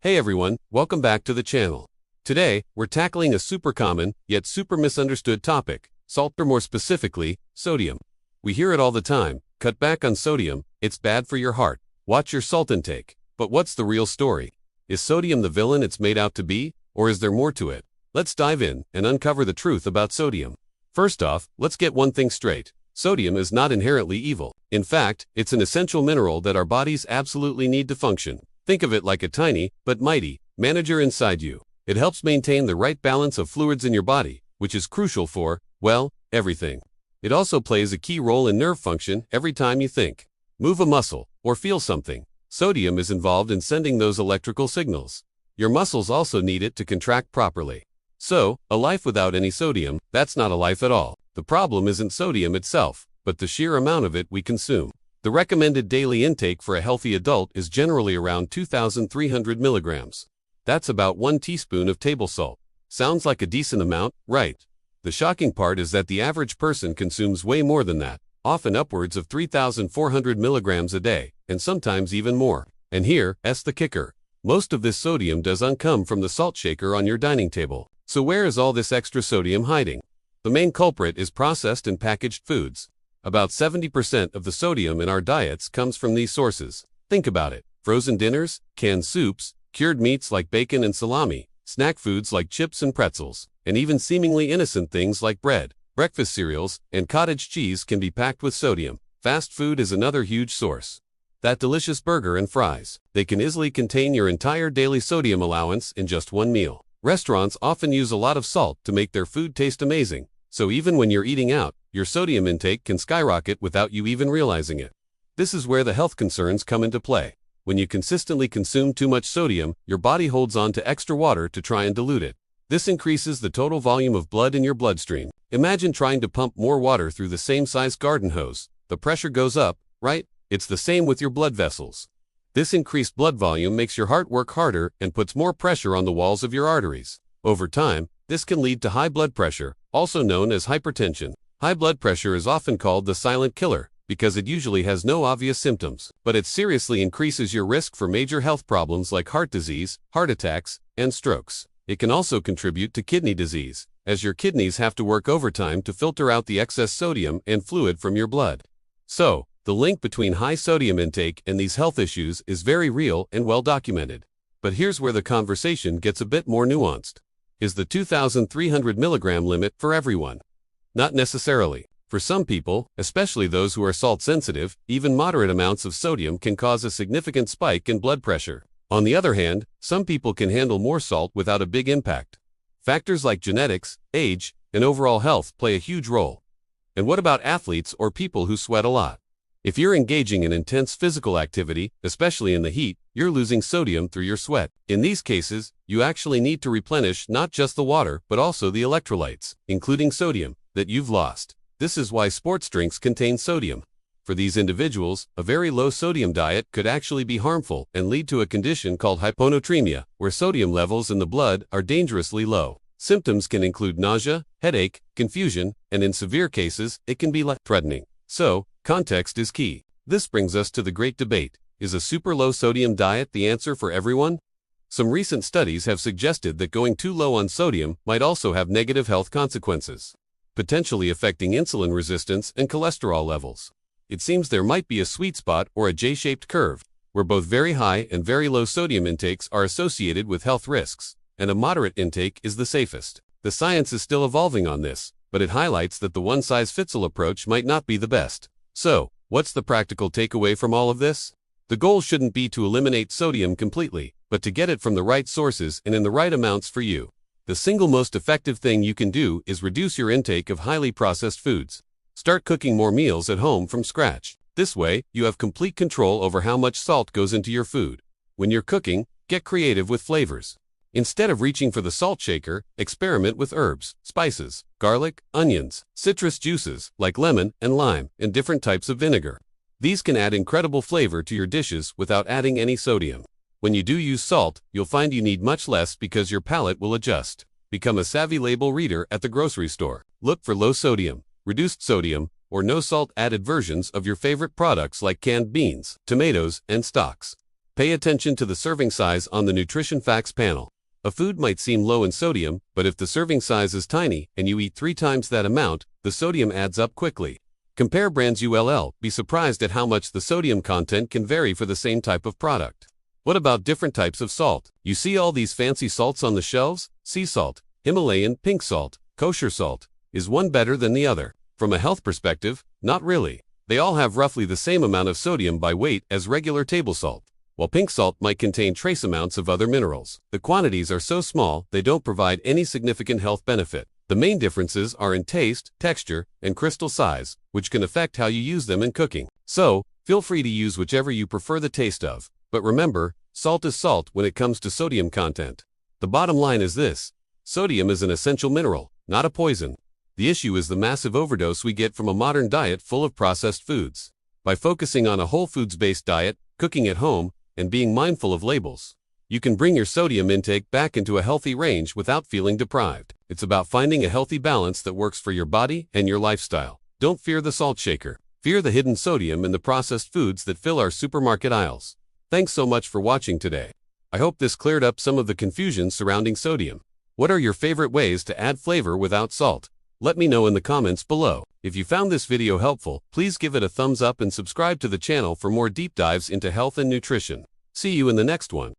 Hey everyone, welcome back to the channel. Today, we're tackling a super common, yet super misunderstood topic, salt, or more specifically, sodium. We hear it all the time: cut back on sodium, it's bad for your heart. Watch your salt intake. But what's the real story? Is sodium the villain it's made out to be, or is there more to it? Let's dive in and uncover the truth about sodium. First off, let's get one thing straight. Sodium is not inherently evil. In fact, it's an essential mineral that our bodies absolutely need to function. Think of it like a tiny, but mighty, manager inside you. It helps maintain the right balance of fluids in your body, which is crucial for, well, everything. It also plays a key role in nerve function every time you think, move a muscle, or feel something. Sodium is involved in sending those electrical signals. Your muscles also need it to contract properly. So, a life without any sodium, that's not a life at all. The problem isn't sodium itself, but the sheer amount of it we consume. The recommended daily intake for a healthy adult is generally around 2,300 milligrams. That's about 1 teaspoon of table salt. Sounds like a decent amount, right? The shocking part is that the average person consumes way more than that, often upwards of 3,400 milligrams a day, and sometimes even more. And here's the kicker. Most of this sodium doesn't come from the salt shaker on your dining table. So where is all this extra sodium hiding? The main culprit is processed and packaged foods. About 70% of the sodium in our diets comes from these sources. Think about it: frozen dinners, canned soups, cured meats like bacon and salami, snack foods like chips and pretzels, and even seemingly innocent things like bread, breakfast cereals, and cottage cheese can be packed with sodium. Fast food is another huge source. That delicious burger and fries, they can easily contain your entire daily sodium allowance in just one meal. Restaurants often use a lot of salt to make their food taste amazing, so even when you're eating out, your sodium intake can skyrocket without you even realizing it. This is where the health concerns come into play. When you consistently consume too much sodium, your body holds on to extra water to try and dilute it. This increases the total volume of blood in your bloodstream. Imagine trying to pump more water through the same size garden hose. The pressure goes up, right? It's the same with your blood vessels. This increased blood volume makes your heart work harder and puts more pressure on the walls of your arteries. Over time, this can lead to high blood pressure, also known as hypertension. High blood pressure is often called the silent killer because it usually has no obvious symptoms, but it seriously increases your risk for major health problems like heart disease, heart attacks, and strokes. It can also contribute to kidney disease, as your kidneys have to work overtime to filter out the excess sodium and fluid from your blood. So, the link between high sodium intake and these health issues is very real and well documented. But here's where the conversation gets a bit more nuanced. Is the 2,300 milligram limit for everyone? Not necessarily. For some people, especially those who are salt sensitive, even moderate amounts of sodium can cause a significant spike in blood pressure. On the other hand, some people can handle more salt without a big impact. Factors like genetics, age, and overall health play a huge role. And what about athletes or people who sweat a lot? If you're engaging in intense physical activity, especially in the heat, you're losing sodium through your sweat. In these cases, you actually need to replenish not just the water but also the electrolytes, including sodium, that you've lost. This is why sports drinks contain sodium. For these individuals, a very low sodium diet could actually be harmful and lead to a condition called hyponatremia, where sodium levels in the blood are dangerously low. Symptoms can include nausea, headache, confusion, and in severe cases, it can be life-threatening. So, context is key. This brings us to the great debate. Is a super low sodium diet the answer for everyone? Some recent studies have suggested that going too low on sodium might also have negative health consequences, potentially affecting insulin resistance and cholesterol levels. It seems there might be a sweet spot or a J-shaped curve, where both very high and very low sodium intakes are associated with health risks, and a moderate intake is the safest. The science is still evolving on this, but it highlights that the one-size-fits-all approach might not be the best. So, what's the practical takeaway from all of this? The goal shouldn't be to eliminate sodium completely, but to get it from the right sources and in the right amounts for you. The single most effective thing you can do is reduce your intake of highly processed foods. Start cooking more meals at home from scratch. This way, you have complete control over how much salt goes into your food. When you're cooking, get creative with flavors. Instead of reaching for the salt shaker, experiment with herbs, spices, garlic, onions, citrus juices like lemon and lime, and different types of vinegar. These can add incredible flavor to your dishes without adding any sodium. When you do use salt, you'll find you need much less because your palate will adjust. Become a savvy label reader at the grocery store. Look for low sodium, reduced sodium, or no salt added versions of your favorite products like canned beans, tomatoes, and stocks. Pay attention to the serving size on the nutrition facts panel. A food might seem low in sodium, but if the serving size is tiny and you eat 3 times that amount, the sodium adds up quickly. Compare brands. Be surprised at how much the sodium content can vary for the same type of product. What about different types of salt? You see all these fancy salts on the shelves? Sea salt, Himalayan, pink salt, kosher salt. Is one better than the other? From a health perspective, not really. They all have roughly the same amount of sodium by weight as regular table salt. While pink salt might contain trace amounts of other minerals, the quantities are so small they don't provide any significant health benefit. The main differences are in taste, texture, and crystal size, which can affect how you use them in cooking. So, feel free to use whichever you prefer the taste of. But remember, salt is salt when it comes to sodium content. The bottom line is this: sodium is an essential mineral, not a poison. The issue is the massive overdose we get from a modern diet full of processed foods. By focusing on a whole foods-based diet, cooking at home, and being mindful of labels, you can bring your sodium intake back into a healthy range without feeling deprived. It's about finding a healthy balance that works for your body and your lifestyle. Don't fear the salt shaker. Fear the hidden sodium in the processed foods that fill our supermarket aisles. Thanks so much for watching today. I hope this cleared up some of the confusion surrounding sodium. What are your favorite ways to add flavor without salt? Let me know in the comments below. If you found this video helpful, please give it a thumbs up and subscribe to the channel for more deep dives into health and nutrition. See you in the next one.